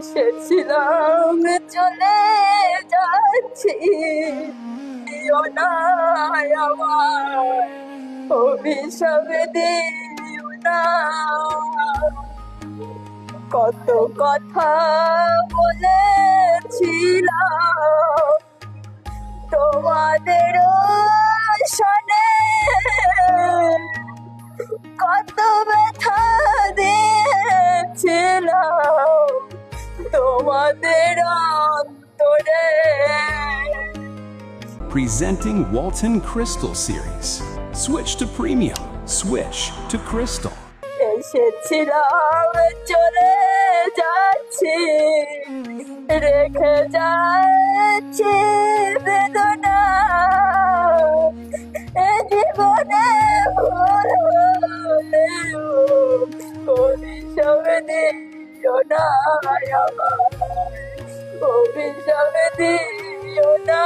এসেছিলাম চলে যাচ্ছি, দিও না আমার অভিশাপ দিও না। কত কথা বলেছিলাম তোমাদের সনে, কত ব্যথা দিয়েছিলাম তোমাদের অন্তরে। Presenting Walton Crystal series. Switch to premium. Switch to Crystal. এসেছিলাম চলে যাচ্ছি, রেখে যাচ্ছি বেদনা। এ জীবনে ভুল হলেও অভিশাপ দিও না আমার, অভিশাপ দিও না।